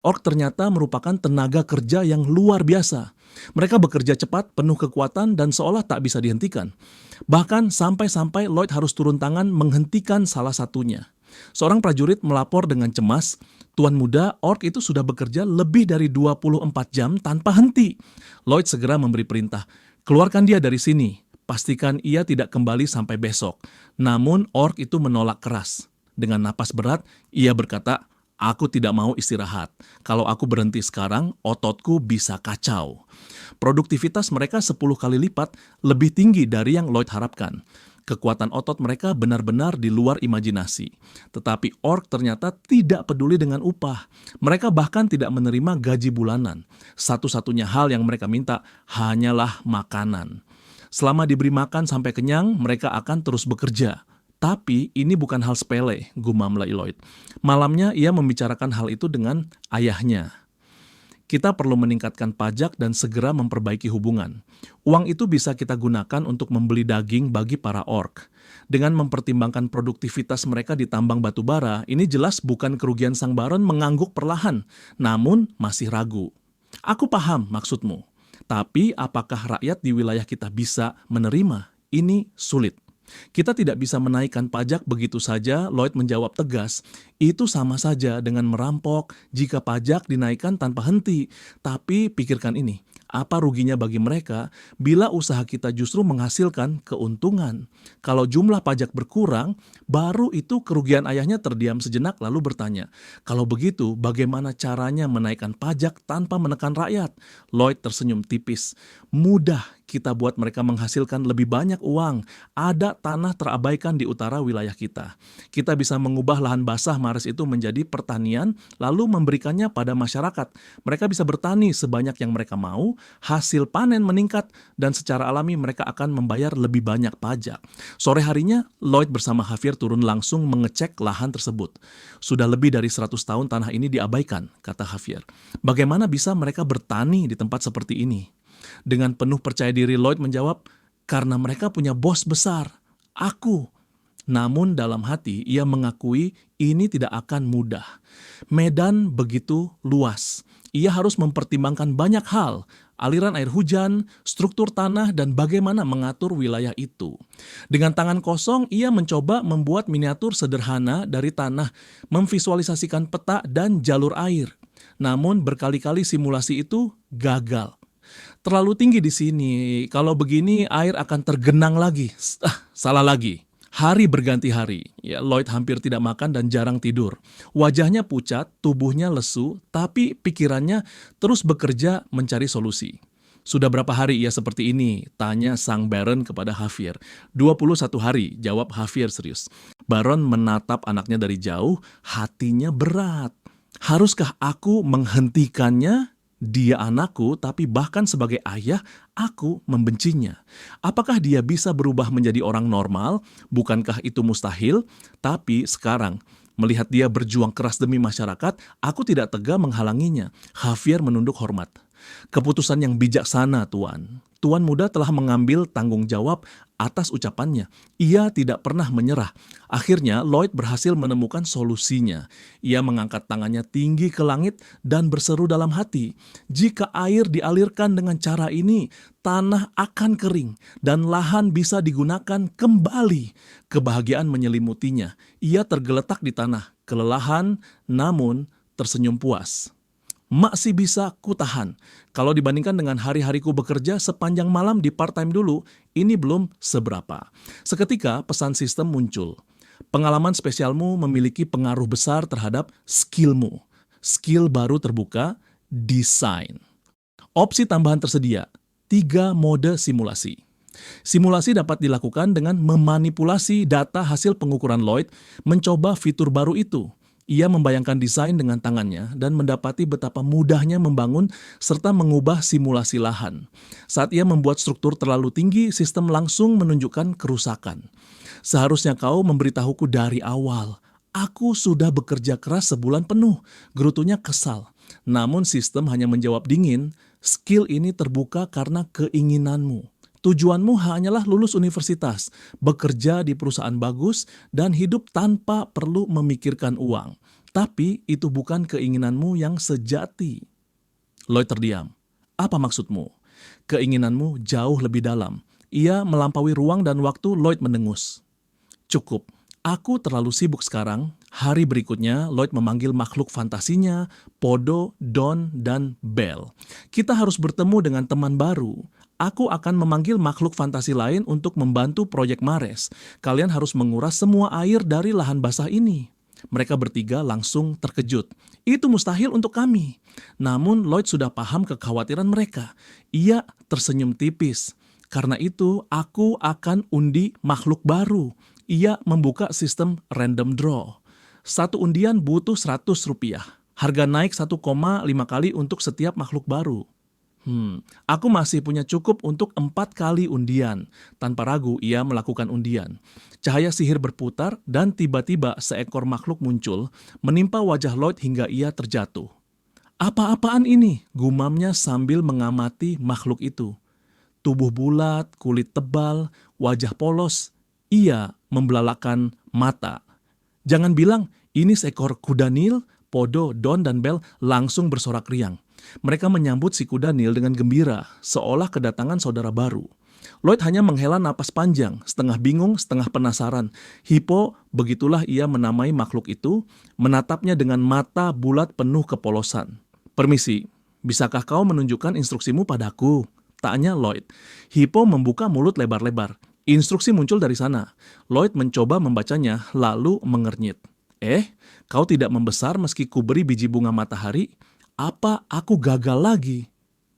Ork ternyata merupakan tenaga kerja yang luar biasa. Mereka bekerja cepat, penuh kekuatan, dan seolah tak bisa dihentikan. Bahkan sampai-sampai Lloyd harus turun tangan menghentikan salah satunya. Seorang prajurit melapor dengan cemas, Tuan muda, Ork itu sudah bekerja lebih dari 24 jam tanpa henti. Lloyd segera memberi perintah, keluarkan dia dari sini. Pastikan ia tidak kembali sampai besok. Namun Ork itu menolak keras. Dengan napas berat, ia berkata, aku tidak mau istirahat. Kalau aku berhenti sekarang, ototku bisa kacau. Produktivitas mereka 10 kali lipat lebih tinggi dari yang Lloyd harapkan. Kekuatan otot mereka benar-benar di luar imajinasi. Tetapi Ork ternyata tidak peduli dengan upah. Mereka bahkan tidak menerima gaji bulanan. Satu-satunya hal yang mereka minta hanyalah makanan. Selama diberi makan sampai kenyang, mereka akan terus bekerja. Tapi ini bukan hal sepele, gumam Lloyd. Malamnya ia membicarakan hal itu dengan ayahnya. Kita perlu meningkatkan pajak dan segera memperbaiki hubungan. Uang itu bisa kita gunakan untuk membeli daging bagi para ork. Dengan mempertimbangkan produktivitas mereka di tambang batu bara, ini jelas bukan kerugian sang baron mengangguk perlahan, namun masih ragu. Aku paham maksudmu, tapi apakah rakyat di wilayah kita bisa menerima? Ini sulit. Kita tidak bisa menaikkan pajak begitu saja, Lloyd menjawab tegas. Itu sama saja dengan merampok jika pajak dinaikkan tanpa henti. Tapi pikirkan ini, apa ruginya bagi mereka bila usaha kita justru menghasilkan keuntungan? Kalau jumlah pajak berkurang, baru itu kerugian. Ayahnya terdiam sejenak lalu bertanya, kalau begitu bagaimana caranya menaikkan pajak tanpa menekan rakyat? Lloyd tersenyum tipis. Mudah kita buat mereka menghasilkan lebih banyak uang. Ada tanah terabaikan di utara wilayah kita. Kita bisa mengubah lahan basah Mares itu menjadi pertanian, lalu memberikannya pada masyarakat. Mereka bisa bertani sebanyak yang mereka mau, hasil panen meningkat, dan secara alami mereka akan membayar lebih banyak pajak. Sore harinya, Lloyd bersama Javier turun langsung mengecek lahan tersebut. Sudah lebih dari 100 tahun tanah ini diabaikan, kata Javier. Bagaimana bisa mereka bertani di tempat seperti ini? Dengan penuh percaya diri Lloyd menjawab, karena mereka punya bos besar, aku. Namun dalam hati ia mengakui ini tidak akan mudah. Medan begitu luas. Ia harus mempertimbangkan banyak hal, aliran air hujan, struktur tanah, dan bagaimana mengatur wilayah itu. Dengan tangan kosong, ia mencoba membuat miniatur sederhana dari tanah, memvisualisasikan peta dan jalur air. Namun berkali-kali simulasi itu gagal. Terlalu tinggi di sini, kalau begini air akan tergenang lagi. Salah lagi. Hari berganti hari, ya, Lloyd hampir tidak makan dan jarang tidur. Wajahnya pucat, tubuhnya lesu, tapi pikirannya terus bekerja mencari solusi. Sudah berapa hari ia seperti ini? Tanya sang Baron kepada Javier. 21 hari, jawab Javier serius. Baron menatap anaknya dari jauh, hatinya berat. Haruskah aku menghentikannya? Dia anakku, tapi bahkan sebagai ayah, aku membencinya. Apakah dia bisa berubah menjadi orang normal? Bukankah itu mustahil? Tapi sekarang, melihat dia berjuang keras demi masyarakat, aku tidak tega menghalanginya. Javier menunduk hormat. Keputusan yang bijaksana, Tuan. Tuan muda telah mengambil tanggung jawab atas ucapannya. Ia tidak pernah menyerah. Akhirnya Lloyd berhasil menemukan solusinya. Ia mengangkat tangannya tinggi ke langit dan berseru dalam hati, jika air dialirkan dengan cara ini, tanah akan kering dan lahan bisa digunakan kembali. Kebahagiaan menyelimutinya. Ia tergeletak di tanah, kelelahan namun tersenyum puas. Masih bisa kutahan. Kalau dibandingkan dengan hari-hariku bekerja sepanjang malam di part-time dulu, ini belum seberapa. Seketika pesan sistem muncul. Pengalaman spesialmu memiliki pengaruh besar terhadap skillmu. Skill baru terbuka, desain. Opsi tambahan tersedia, 3 mode simulasi. Simulasi dapat dilakukan dengan memanipulasi data hasil pengukuran Lloyd, mencoba fitur baru itu. Ia membayangkan desain dengan tangannya dan mendapati betapa mudahnya membangun serta mengubah simulasi lahan. Saat ia membuat struktur terlalu tinggi, sistem langsung menunjukkan kerusakan. Seharusnya kau memberitahuku dari awal. Aku sudah bekerja keras sebulan penuh, gerutunya kesal. Namun sistem hanya menjawab dingin, skill ini terbuka karena keinginanmu. Tujuanmu hanyalah lulus universitas, bekerja di perusahaan bagus, dan hidup tanpa perlu memikirkan uang. Tapi itu bukan keinginanmu yang sejati. Lloyd terdiam. Apa maksudmu? Keinginanmu jauh lebih dalam. Ia melampaui ruang dan waktu. Lloyd mendengus. Cukup. Aku terlalu sibuk sekarang. Hari berikutnya, Lloyd memanggil makhluk fantasinya, Podo, Don, dan Belle. Kita harus bertemu dengan teman baru. Aku akan memanggil makhluk fantasi lain untuk membantu proyek Mares. Kalian harus menguras semua air dari lahan basah ini. Mereka bertiga langsung terkejut. Itu mustahil untuk kami. Namun Lloyd sudah paham kekhawatiran mereka. Ia tersenyum tipis. Karena itu, aku akan undi makhluk baru. Ia membuka sistem random draw. Satu undian butuh Rp100. Harga naik 1,5 kali untuk setiap makhluk baru. Aku masih punya cukup untuk 4 kali undian. Tanpa ragu, ia melakukan undian. Cahaya sihir berputar dan tiba-tiba seekor makhluk muncul, menimpa wajah Lloyd hingga ia terjatuh. Apa-apaan ini? Gumamnya sambil mengamati makhluk itu. Tubuh bulat, kulit tebal, wajah polos. Ia membelalakan mata. Jangan bilang, ini seekor kuda Nil. Podo, Don, dan Belle langsung bersorak riang. Mereka menyambut si kuda Nil dengan gembira, seolah kedatangan saudara baru. Lloyd hanya menghela napas panjang, setengah bingung, setengah penasaran. Hippo, begitulah ia menamai makhluk itu, menatapnya dengan mata bulat penuh kepolosan. Permisi, bisakah kau menunjukkan instruksimu padaku? Tanya Lloyd. Hippo membuka mulut lebar-lebar. Instruksi muncul dari sana. Lloyd mencoba membacanya, lalu mengernyit. Kau tidak membesar meski kuberi biji bunga matahari? Apa aku gagal lagi?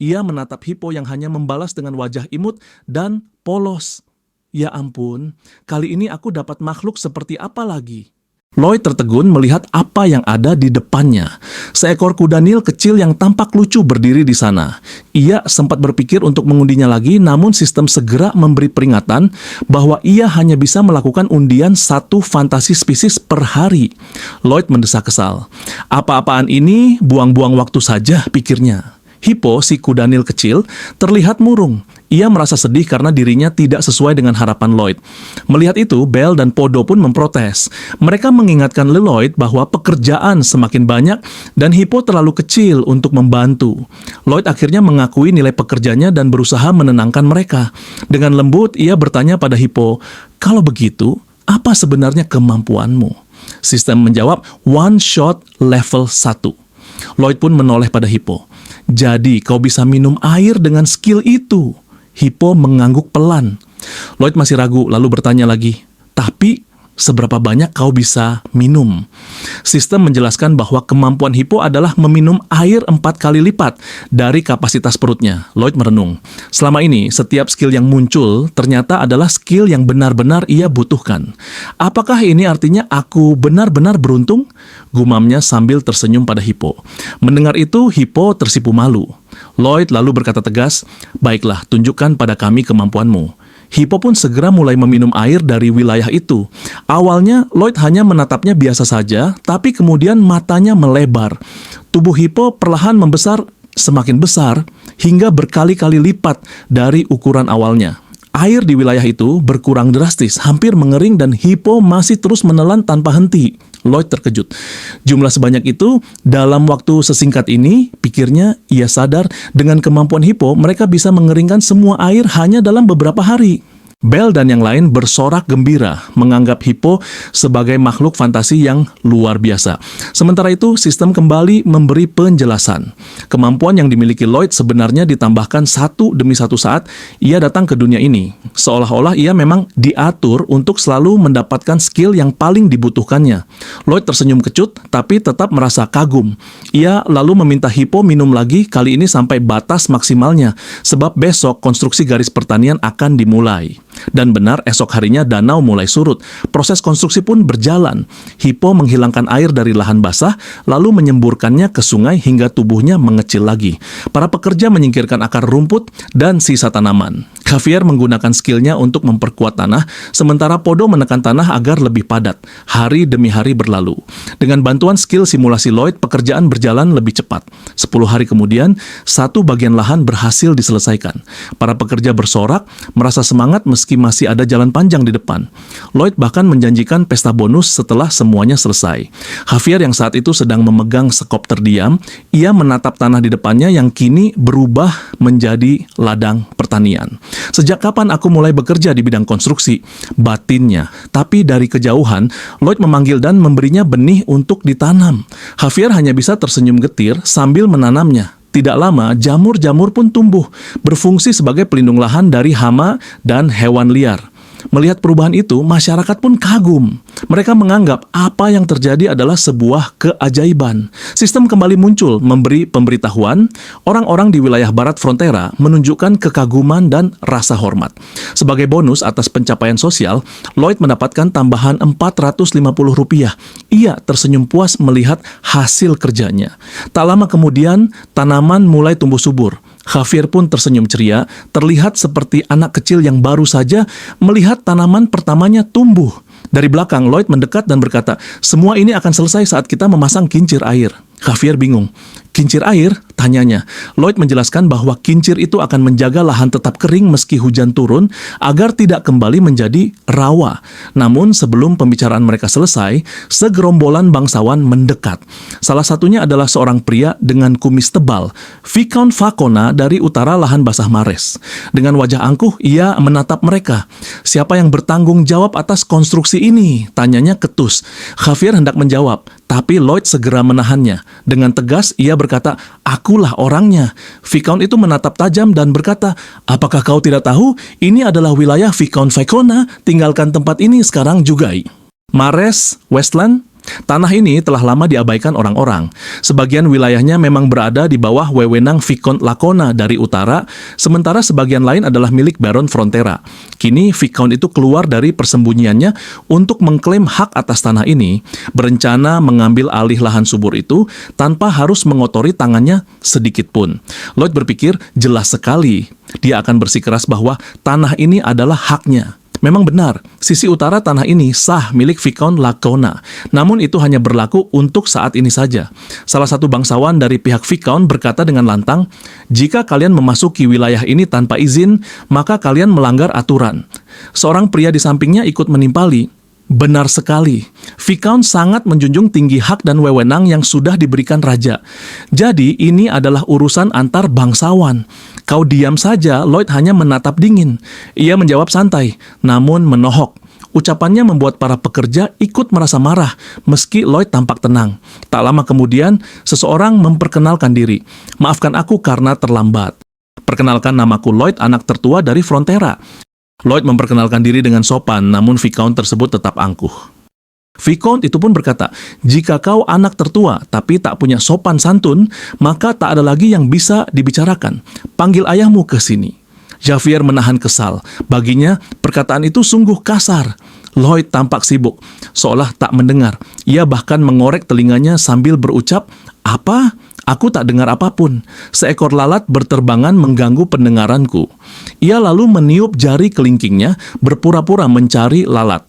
Ia menatap Hippo yang hanya membalas dengan wajah imut dan polos. Ya ampun, kali ini aku dapat makhluk seperti apa lagi? Lloyd tertegun melihat apa yang ada di depannya. Seekor kuda Nil kecil yang tampak lucu berdiri di sana. Ia sempat berpikir untuk mengundinya lagi, namun sistem segera memberi peringatan bahwa ia hanya bisa melakukan undian 1 fantasi spesies per hari. Lloyd mendesak kesal. Apa-apaan ini buang-buang waktu saja, pikirnya. Hippo, si kuda Nil kecil, terlihat murung. Ia merasa sedih karena dirinya tidak sesuai dengan harapan Lloyd. Melihat itu, Belle dan Podo pun memprotes. Mereka mengingatkan Lloyd bahwa pekerjaan semakin banyak dan Hippo terlalu kecil untuk membantu. Lloyd akhirnya mengakui nilai pekerjanya dan berusaha menenangkan mereka. Dengan lembut, ia bertanya pada Hippo, "Kalau begitu, apa sebenarnya kemampuanmu?" Sistem menjawab, "One shot level 1." Lloyd pun menoleh pada Hippo. "Jadi kau bisa minum air dengan skill itu?" Hippo mengangguk pelan. Lloyd masih ragu, lalu bertanya lagi, "Tapi seberapa banyak kau bisa minum?" Sistem menjelaskan bahwa kemampuan Hippo adalah meminum air 4 kali lipat dari kapasitas perutnya. Lloyd merenung. Selama ini, setiap skill yang muncul ternyata adalah skill yang benar-benar ia butuhkan. Apakah ini artinya aku benar-benar beruntung? Gumamnya sambil tersenyum pada Hippo. Mendengar itu, Hippo tersipu malu. Lloyd lalu berkata tegas, "Baiklah, tunjukkan pada kami kemampuanmu." Hippo pun segera mulai meminum air dari wilayah itu. Awalnya, Lloyd hanya menatapnya biasa saja, tapi kemudian matanya melebar. Tubuh Hippo perlahan membesar, semakin besar, hingga berkali-kali lipat dari ukuran awalnya. Air di wilayah itu berkurang drastis, hampir mengering dan Hippo masih terus menelan tanpa henti. Lloyd terkejut. Jumlah sebanyak itu dalam waktu sesingkat ini, pikirnya, ia sadar dengan kemampuan Hippo mereka bisa mengeringkan semua air hanya dalam beberapa hari. Belle dan yang lain bersorak gembira menganggap Hippo sebagai makhluk fantasi yang luar biasa. Sementara itu, sistem kembali memberi penjelasan. Kemampuan yang dimiliki Lloyd sebenarnya ditambahkan satu demi satu saat ia datang ke dunia ini. Seolah-olah ia memang diatur untuk selalu mendapatkan skill yang paling dibutuhkannya. Lloyd tersenyum kecut, tapi tetap merasa kagum. Ia lalu meminta Hippo minum lagi, kali ini sampai batas maksimalnya, sebab besok konstruksi garis pertanian akan dimulai. Dan benar, esok harinya danau mulai surut. Proses konstruksi pun berjalan. Hippo menghilangkan air dari lahan basah, lalu menyemburkannya ke sungai hingga tubuhnya mengecil lagi. Para pekerja menyingkirkan akar rumput dan sisa tanaman. Javier menggunakan skillnya untuk memperkuat tanah, sementara Podo menekan tanah agar lebih padat. Hari demi hari berlalu. Dengan bantuan skill simulasi Lloyd, pekerjaan berjalan lebih cepat. 10 hari kemudian, 1 bagian lahan berhasil diselesaikan. Para pekerja bersorak, merasa semangat meski masih ada jalan panjang di depan. Lloyd bahkan menjanjikan pesta bonus setelah semuanya selesai. Javier yang saat itu sedang memegang sekop terdiam, ia menatap tanah di depannya yang kini berubah menjadi ladang pertanian. Sejak kapan aku mulai bekerja di bidang konstruksi? Batinnya. Tapi dari kejauhan, Lloyd memanggil dan memberinya benih untuk ditanam. Javier hanya bisa tersenyum getir sambil menanamnya. Tidak lama, jamur-jamur pun tumbuh, berfungsi sebagai pelindung lahan dari hama dan hewan liar. Melihat perubahan itu, masyarakat pun kagum. Mereka menganggap apa yang terjadi adalah sebuah keajaiban. Sistem kembali muncul, memberi pemberitahuan. Orang-orang di wilayah barat Frontera menunjukkan kekaguman dan rasa hormat. Sebagai bonus atas pencapaian sosial, Lloyd mendapatkan tambahan Rp450. Ia tersenyum puas melihat hasil kerjanya. Tak lama kemudian, tanaman mulai tumbuh subur. Javier pun tersenyum ceria, terlihat seperti anak kecil yang baru saja melihat tanaman pertamanya tumbuh. Dari belakang, Lloyd mendekat dan berkata, "Semua ini akan selesai saat kita memasang kincir air." Javier bingung. "Kincir air?" tanyanya. Lloyd menjelaskan bahwa kincir itu akan menjaga lahan tetap kering meski hujan turun agar tidak kembali menjadi rawa. Namun sebelum pembicaraan mereka selesai, segerombolan bangsawan mendekat. Salah satunya adalah seorang pria dengan kumis tebal, Viscount Vacona dari utara lahan basah Mares. Dengan wajah angkuh, ia menatap mereka. "Siapa yang bertanggung jawab atas konstruksi ini?" tanyanya ketus. Javier hendak menjawab, tapi Lloyd segera menahannya. Dengan tegas, ia berkata, "Akulah orangnya." Viscount itu menatap tajam dan berkata, "Apakah kau tidak tahu? Ini adalah wilayah Viscount Vacona. Tinggalkan tempat ini sekarang juga." Mares, Westland, tanah ini telah lama diabaikan orang-orang. Sebagian wilayahnya memang berada di bawah wewenang Viscount Lacona dari utara, sementara sebagian lain adalah milik Baron Frontera. Kini Viscount itu keluar dari persembunyiannya untuk mengklaim hak atas tanah ini, berencana mengambil alih lahan subur itu tanpa harus mengotori tangannya sedikit pun. Lloyd berpikir jelas sekali dia akan bersikeras bahwa tanah ini adalah haknya. Memang benar, sisi utara tanah ini sah milik Viscount Lacona, namun itu hanya berlaku untuk saat ini saja. Salah satu bangsawan dari pihak Viscount berkata dengan lantang, "Jika kalian memasuki wilayah ini tanpa izin, maka kalian melanggar aturan." Seorang pria di sampingnya ikut menimpali, "Benar sekali, Viscount sangat menjunjung tinggi hak dan wewenang yang sudah diberikan raja. Jadi ini adalah urusan antar bangsawan." "Kau diam saja," Lloyd hanya menatap dingin. Ia menjawab santai, namun menohok. Ucapannya membuat para pekerja ikut merasa marah, meski Lloyd tampak tenang. Tak lama kemudian, seseorang memperkenalkan diri. "Maafkan aku karena terlambat. Perkenalkan, namaku Lloyd, anak tertua dari Frontera." Lloyd memperkenalkan diri dengan sopan, namun Viscount tersebut tetap angkuh. Viscount itu pun berkata, "Jika kau anak tertua tapi tak punya sopan santun, maka tak ada lagi yang bisa dibicarakan. Panggil ayahmu ke sini." Javier menahan kesal. Baginya, perkataan itu sungguh kasar. Lloyd tampak sibuk, seolah tak mendengar. Ia bahkan mengorek telinganya sambil berucap, "Apa? Aku tak dengar apapun." Seekor lalat berterbangan mengganggu pendengaranku. Ia lalu meniup jari kelingkingnya, berpura-pura mencari lalat.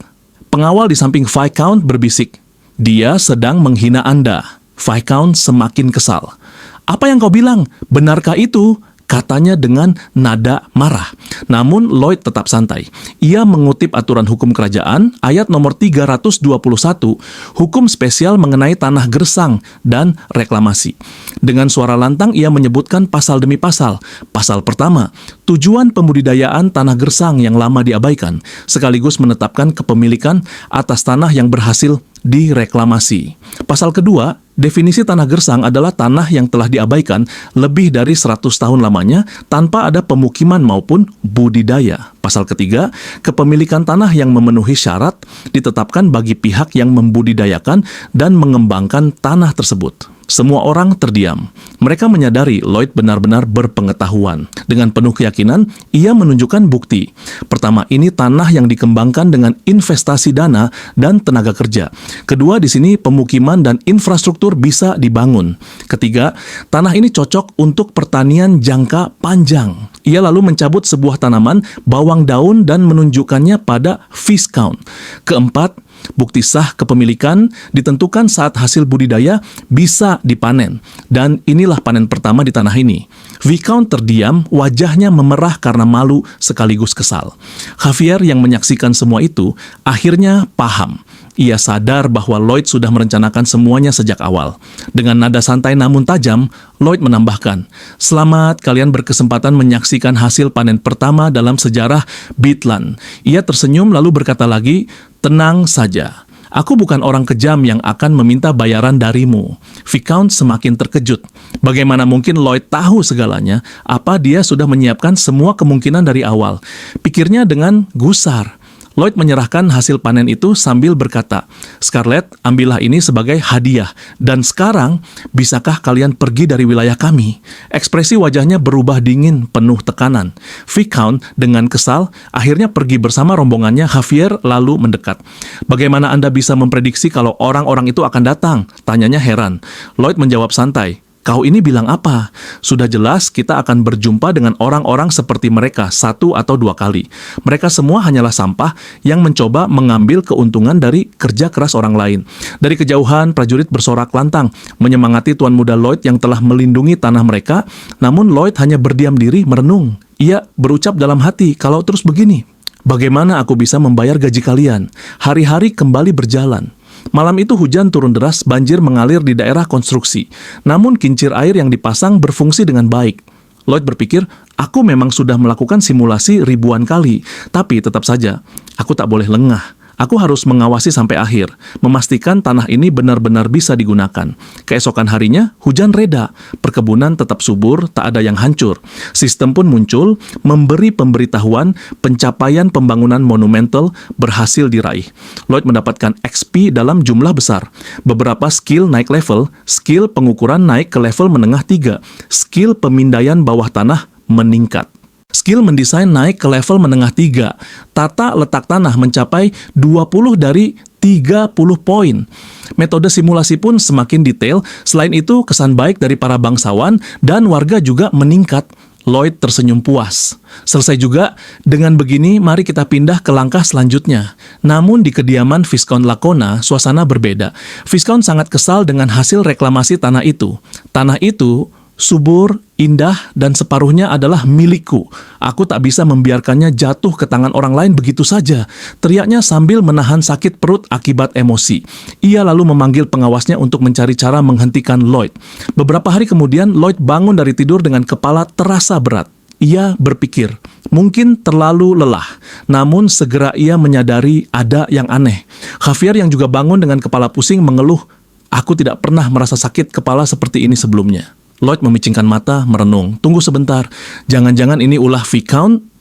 Pengawal di samping Viscount berbisik, "Dia sedang menghina Anda." Viscount semakin kesal. "Apa yang kau bilang? Benarkah itu?" katanya dengan nada marah. Namun Lloyd tetap santai. Ia mengutip aturan hukum kerajaan, ayat nomor 321, hukum spesial mengenai tanah gersang dan reklamasi. Dengan suara lantang ia menyebutkan pasal demi pasal. Pasal pertama, tujuan pembudidayaan tanah gersang yang lama diabaikan, sekaligus menetapkan kepemilikan atas tanah yang berhasil direklamasi. Pasal kedua, definisi tanah gersang adalah tanah yang telah diabaikan lebih dari 100 tahun lamanya tanpa ada pemukiman maupun budidaya. Pasal ketiga, kepemilikan tanah yang memenuhi syarat ditetapkan bagi pihak yang membudidayakan dan mengembangkan tanah tersebut. Semua orang terdiam. Mereka menyadari Lloyd benar-benar berpengetahuan. Dengan penuh keyakinan, ia menunjukkan bukti. Pertama, ini tanah yang dikembangkan dengan investasi dana dan tenaga kerja. Kedua, di sini pemukiman dan infrastruktur bisa dibangun. Ketiga, tanah ini cocok untuk pertanian jangka panjang. Ia lalu mencabut sebuah tanaman bawang daun dan menunjukkannya pada Viscount. Keempat, bukti sah kepemilikan ditentukan saat hasil budidaya bisa dipanen. Dan inilah panen pertama di tanah ini. Viscount terdiam, wajahnya memerah karena malu sekaligus kesal. Javier yang menyaksikan semua itu akhirnya paham. Ia sadar bahwa Lloyd sudah merencanakan semuanya sejak awal. Dengan nada santai namun tajam, Lloyd menambahkan, "Selamat kalian berkesempatan menyaksikan hasil panen pertama dalam sejarah Beatland." Ia tersenyum lalu berkata lagi, "Tenang saja. Aku bukan orang kejam yang akan meminta bayaran darimu." Viscount semakin terkejut. Bagaimana mungkin Lloyd tahu segalanya? Apa dia sudah menyiapkan semua kemungkinan dari awal? Pikirnya dengan gusar. Lloyd menyerahkan hasil panen itu sambil berkata, "Scarlett, ambillah ini sebagai hadiah. Dan sekarang, bisakah kalian pergi dari wilayah kami?" Ekspresi wajahnya berubah dingin, penuh tekanan. Viscount dengan kesal akhirnya pergi bersama rombongannya. Javier lalu mendekat. "Bagaimana Anda bisa memprediksi kalau orang-orang itu akan datang?" tanyanya heran. Lloyd menjawab santai, "Kau ini bilang apa? Sudah jelas kita akan berjumpa dengan orang-orang seperti mereka 1 atau 2 kali. Mereka semua hanyalah sampah yang mencoba mengambil keuntungan dari kerja keras orang lain." Dari kejauhan, prajurit bersorak lantang, menyemangati Tuan Muda Lloyd yang telah melindungi tanah mereka, namun Lloyd hanya berdiam diri merenung. Ia berucap dalam hati, "Kalau terus begini, bagaimana aku bisa membayar gaji kalian?" Hari-hari kembali berjalan. Malam itu hujan turun deras, banjir mengalir di daerah konstruksi. Namun kincir air yang dipasang berfungsi dengan baik. Lloyd berpikir, "Aku memang sudah melakukan simulasi ribuan kali, tapi tetap saja, aku tak boleh lengah. Aku harus mengawasi sampai akhir, memastikan tanah ini benar-benar bisa digunakan." Keesokan harinya, hujan reda, perkebunan tetap subur, tak ada yang hancur. Sistem pun muncul, memberi pemberitahuan pencapaian pembangunan monumental berhasil diraih. Lloyd mendapatkan XP dalam jumlah besar. Beberapa skill naik level, skill pengukuran naik ke level menengah 3, skill pemindaian bawah tanah meningkat. Skill mendesain naik ke level menengah 3. Tata letak tanah mencapai 20 dari 30 poin. Metode simulasi pun semakin detail. Selain itu, kesan baik dari para bangsawan dan warga juga meningkat. Lloyd tersenyum puas. Selesai juga. Dengan begini, mari kita pindah ke langkah selanjutnya. Namun di kediaman Viscount Lacona, suasana berbeda. Viscount sangat kesal dengan hasil reklamasi tanah itu. Tanah itu subur, indah, dan separuhnya adalah milikku. Aku tak bisa membiarkannya jatuh ke tangan orang lain begitu saja, teriaknya sambil menahan sakit perut akibat emosi. Ia lalu memanggil pengawasnya untuk mencari cara menghentikan Lloyd. Beberapa hari kemudian, Lloyd bangun dari tidur dengan kepala terasa berat. Ia berpikir, mungkin terlalu lelah. Namun segera ia menyadari ada yang aneh. Javier yang juga bangun dengan kepala pusing mengeluh, "Aku tidak pernah merasa sakit kepala seperti ini sebelumnya." Lloyd memicingkan mata, merenung. "Tunggu sebentar, jangan-jangan ini ulah Viscount?"